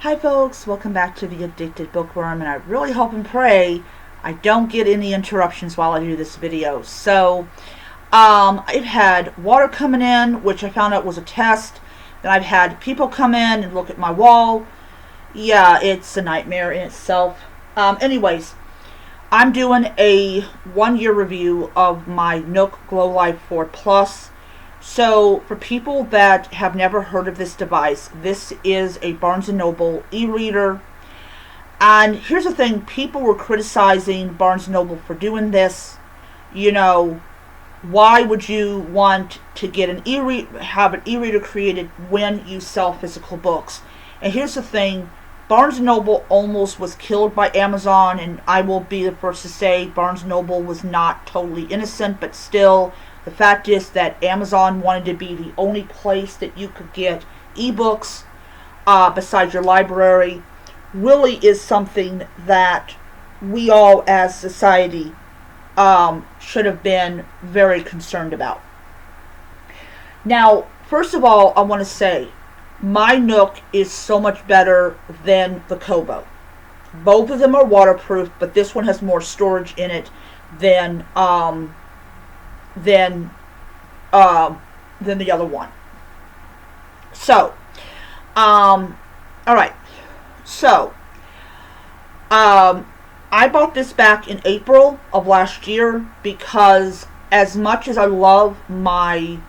Hi folks, welcome back to The Addicted Bookworm, and I really hope and pray I don't get any interruptions while I do this video. So, I've had water coming in, which I found out was a test. Then I've had people come in and look at my wall. Yeah, it's a nightmare in itself. Anyways, I'm doing a 1-year review of my Nook Glowlight 4 Plus. So, for people that have never heard of this device, this is a Barnes & Noble e-reader. And here's the thing, people were criticizing Barnes & Noble for doing this. You know, why would you want to get have an e-reader created when you sell physical books? And here's the thing, Barnes & Noble almost was killed by Amazon, and I will be the first to say Barnes & Noble was not totally innocent, but still, the fact is that Amazon wanted to be the only place that you could get ebooks besides your library. Really is something that we all as society should have been very concerned about. Now, first of all, I want to say my Nook is so much better than the Kobo. Both of them are waterproof, but this one has more storage in it than the other one. So, alright. So, I bought this back in April of last year because as much as I love my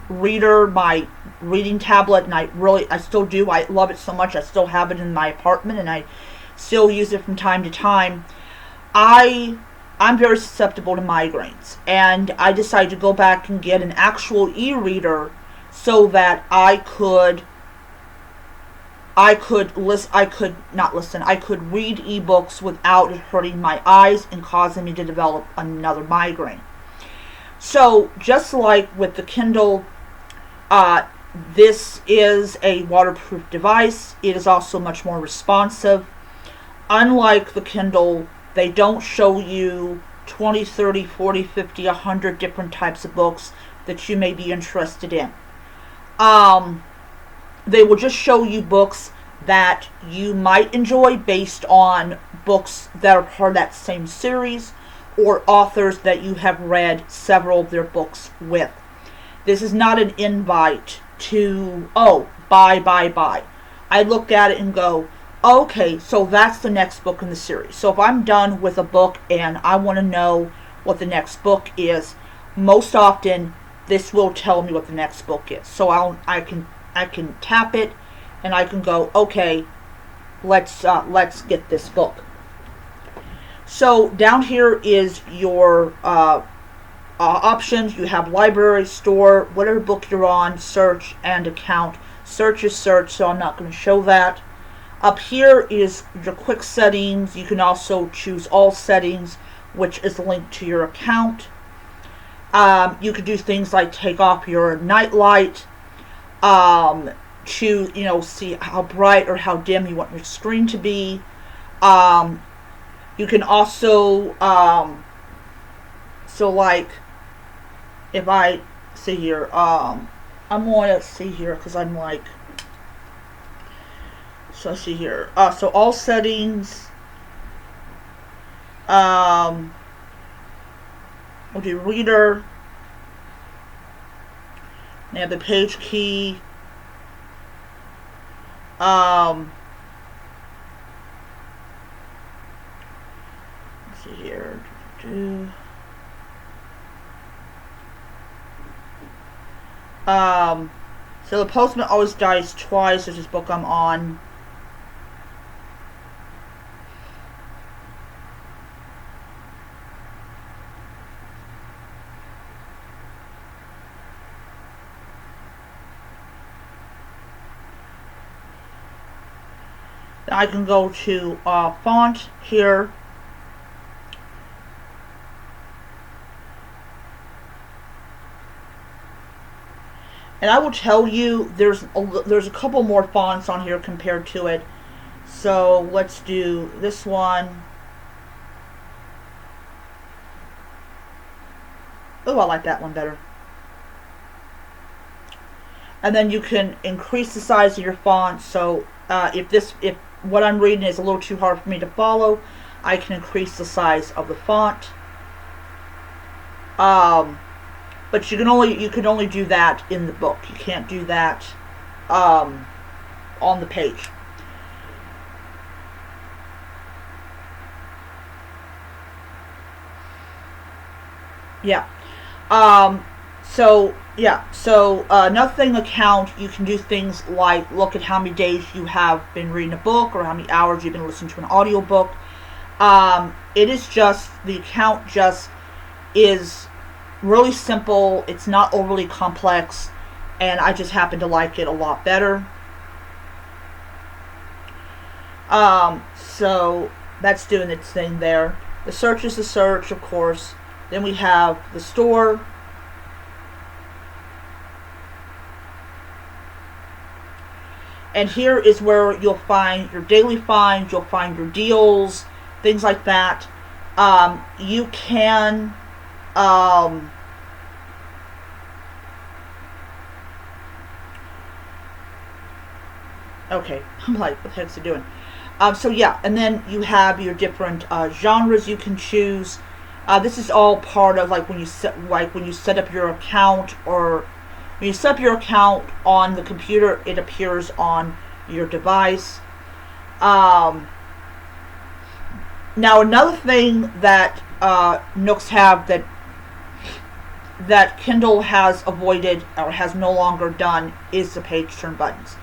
reader, my reading tablet, and I still do, I love it so much, I still have it in my apartment and I still use it from time to time, I'm very susceptible to migraines, and I decided to go back and get an actual e-reader so that I could read ebooks without it hurting my eyes and causing me to develop another migraine. So, just like with the Kindle, this is a waterproof device. It is also much more responsive. Unlike the Kindle, they don't show you 20, 30, 40, 50, 100 different types of books that you may be interested in. They will just show you books that you might enjoy based on books that are part of that same series or authors that you have read several of their books with. This is not an invite to, buy. I look at it and go, okay, so that's the next book in the series. So if I'm done with a book and I want to know what the next book is, most often this will tell me what the next book is. So I can tap it and I can go, okay, let's get this book. So down here is your options. You have library, store, whatever book you're on, search, and account. Search is search, so I'm not going to show that. Up here is your quick settings. You can also choose all settings, which is linked to your account. You could do things like take off your night light, choose, see how bright or how dim you want your screen to be. You can also, so like, if I see here, I'm going to see here because I'm like, so let's see here. So all settings. We'll do reader. They have the page key. Let's see here. So the postman always dies twice. There's this book I'm on. I can go to font here. And I will tell you, there's a couple more fonts on here compared to it. So let's do this one. Oh, I like that one better. and then you can increase the size of your font. So if what I'm reading is a little too hard for me to follow, I can increase the size of the font. But you can only do that in the book. You can't do that on the page. Yeah. So nothing account, you can do things like look at how many days you have been reading a book or how many hours you've been listening to an audiobook. It is just, the account just is really simple. It's not overly complex, and I just happen to like it a lot better. So that's doing its thing there. The search is the search, of course. Then we have the store. And here is where you'll find your daily finds, you'll find your deals, things like that. You can okay, I'm like, what the heck's it doing? So yeah, and then you have your different genres you can choose. This is all part of when you set up your account, or when you set up your account on the computer, it appears on your device. Now another thing that Nooks have that Kindle has avoided or has no longer done is the page turn buttons.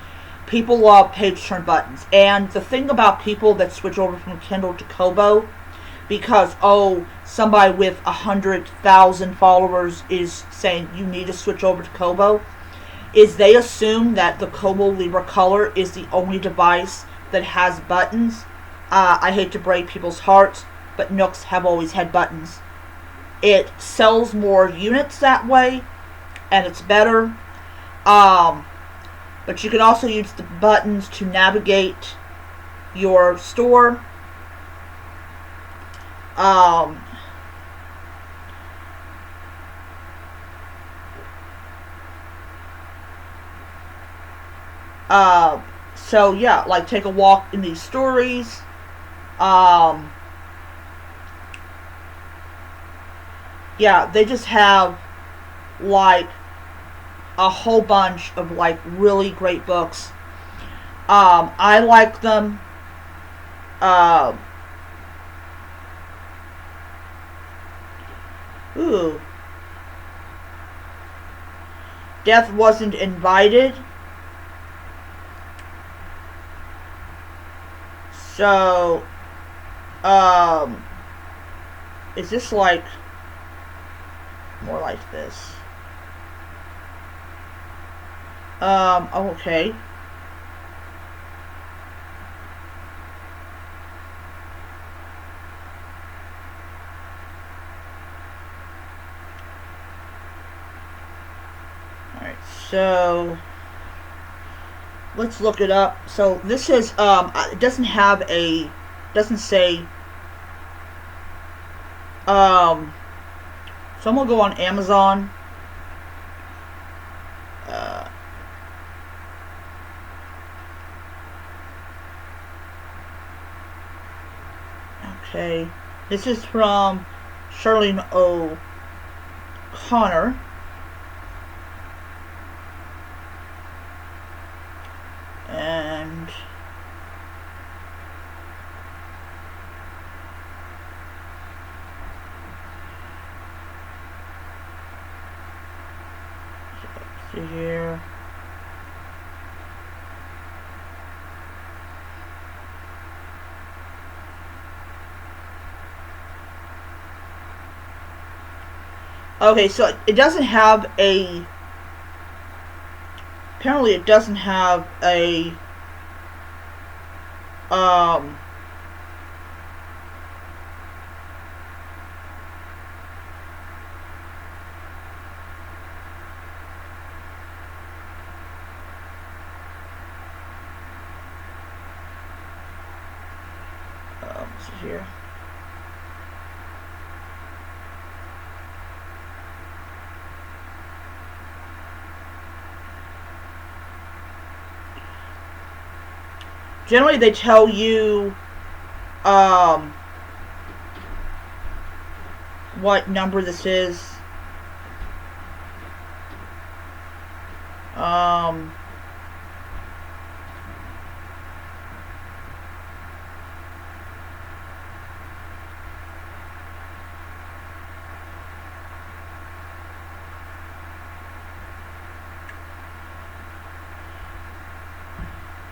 People love page turn buttons, and the thing about people that switch over from Kindle to Kobo, because somebody with 100,000 followers is saying you need to switch over to Kobo, is they assume that the Kobo Libra Color is the only device that has buttons. I hate to break people's hearts, but Nooks have always had buttons. It sells more units that way, and it's better. But you can also use the buttons to navigate your store. So yeah, like take a walk in these stories. Yeah, they just have like a whole bunch of really great books. I like them. Ooh. Death Wasn't Invited. So, is this more like this? Okay. Alright, so let's look it up. So this is, it doesn't have a, doesn't say, so I'm gonna go on Amazon. Okay, this is from Charlene O'Connor. And let's see here. Okay, so it doesn't have a, apparently it doesn't have a, let's see here. generally they tell you what number this is.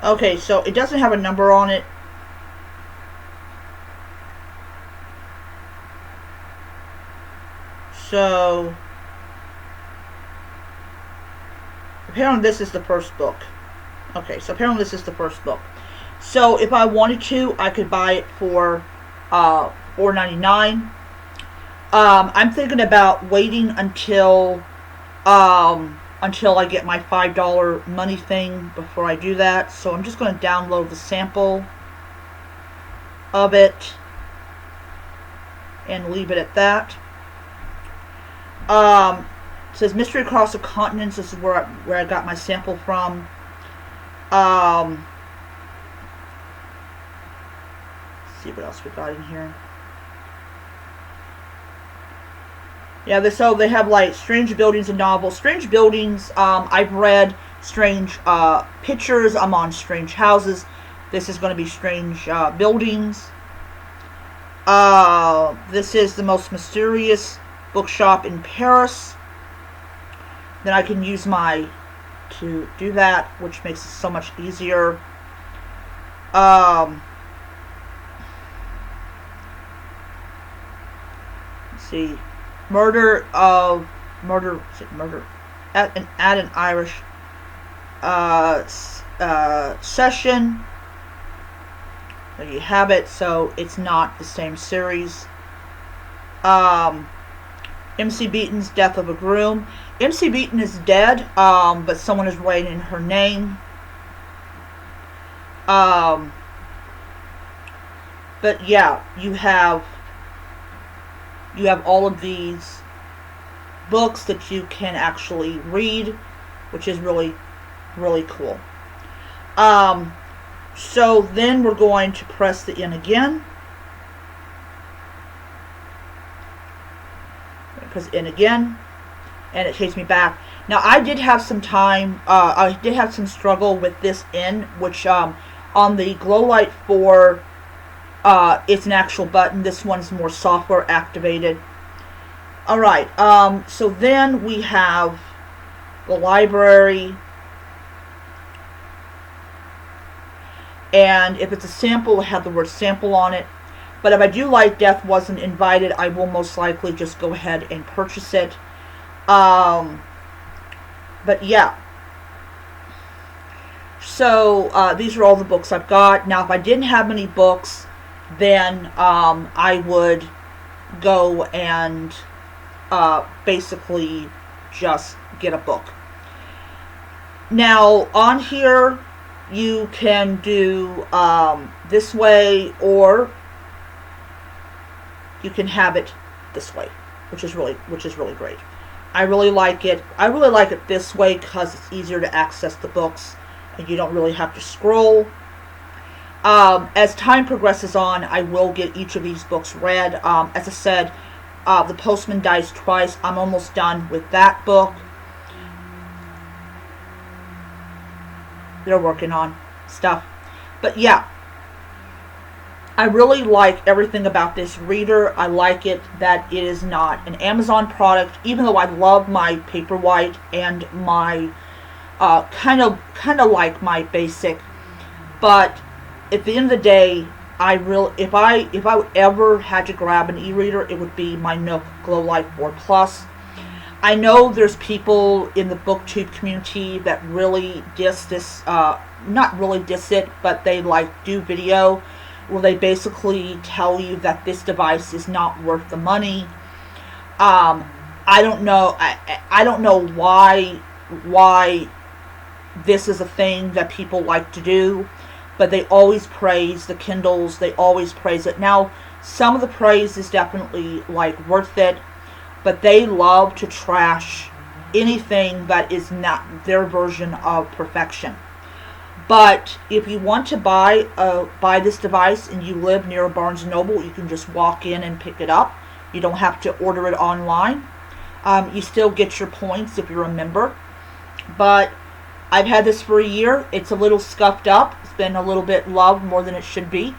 Okay, so it doesn't have a number on it. So apparently this is the first book. Okay, so apparently this is the first book. So if I wanted to, I could buy it for $4.99. I'm thinking about waiting until I get my $5 money thing before I do that. So I'm just going to download the sample of it and leave it at that. It says Mystery Across the Continents. This is where I got my sample from. Let's see what else we got in here. Yeah, they have like Strange Buildings and novels. Strange Buildings, I've read Strange Pictures. I'm on Strange Houses. This is going to be Strange Buildings. This is the most mysterious bookshop in Paris. Then I can use to do that, which makes it so much easier. Let's see. Murder at an Irish session. There you have it. So it's not the same series. MC Beaton's Death of a Groom. MC Beaton is dead, but someone is writing her name. But yeah, you have all of these books that you can actually read, which is really, really cool. So then we're going to press the N again. Press N again, and it takes me back. Now I did have some time, I did have some struggle with this N, which on the Glowlight 4, it's an actual button. This one's more software activated. Alright, so then we have the library. And if it's a sample, it'll have the word sample on it. But if I do like Death Wasn't Invited, I will most likely just go ahead and purchase it. But yeah. So these are all the books I've got. Now if I didn't have many books, then I would go and basically just get a book. Now on here you can do this way, or you can have it this way, which is really great. I really like it. I really like it this way because it's easier to access the books and you don't really have to scroll. As time progresses on, I will get each of these books read. As I said, The Postman Dies Twice. I'm almost done with that book. They're working on stuff. But yeah, I really like everything about this reader. I like it that it is not an Amazon product, even though I love my Paperwhite and my kind of like my basic. But at the end of the day, if I ever had to grab an e-reader, it would be my Nook Glowlight 4 Plus. I know there's people in the booktube community that really diss this, not really diss it, but they like do video where they basically tell you that this device is not worth the money. I don't know. I don't know why this is a thing that people like to do, but they always praise the Kindles. They always praise it. Now, some of the praise is definitely like worth it, but they love to trash anything that is not their version of perfection. But if you want to buy this device and you live near a Barnes & Noble, you can just walk in and pick it up. You don't have to order it online. You still get your points if you're a member. But I've had this for a year. It's a little scuffed up. It's been a little bit loved more than it should be.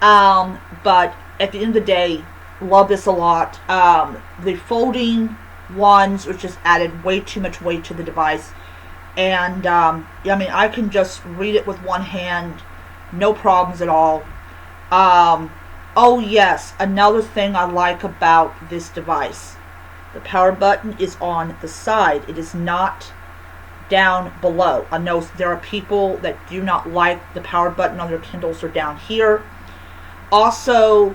But at the end of the day, love this a lot. The folding ones, which just added way too much weight to the device. And, I mean, I can just read it with one hand. No problems at all. Oh yes, another thing I like about this device. The power button is on the side. It is not down below. I know there are people that do not like the power button on their Kindles or down here. Also,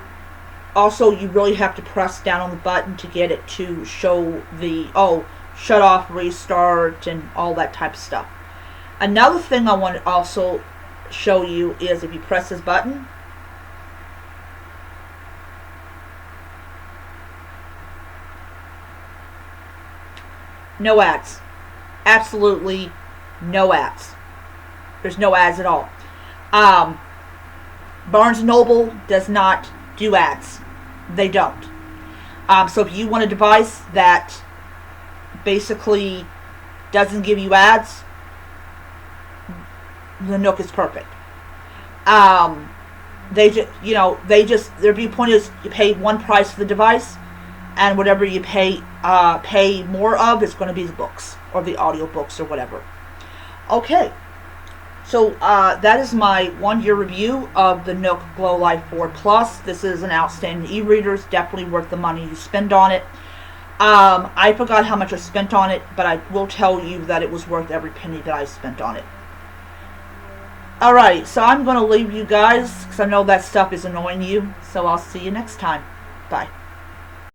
you really have to press down on the button to get it to show the, shut off, restart, and all that type of stuff. Another thing I want to also show you is if you press this button, no ads. Absolutely no ads. There's no ads at all. Barnes & Noble does not do ads. They don't. So if you want a device that basically doesn't give you ads, the Nook is perfect. Their viewpoint is you pay one price for the device, and whatever you pay more of is going to be the books or the audiobooks or whatever. Okay, so that is my 1-year review of the Nook Glowlight 4 Plus. This is an outstanding e-reader. It's definitely worth the money you spend on it. I forgot how much I spent on it, but I will tell you that it was worth every penny that I spent on it. Alright, so I'm going to leave you guys because I know that stuff is annoying you. So I'll see you next time. Bye.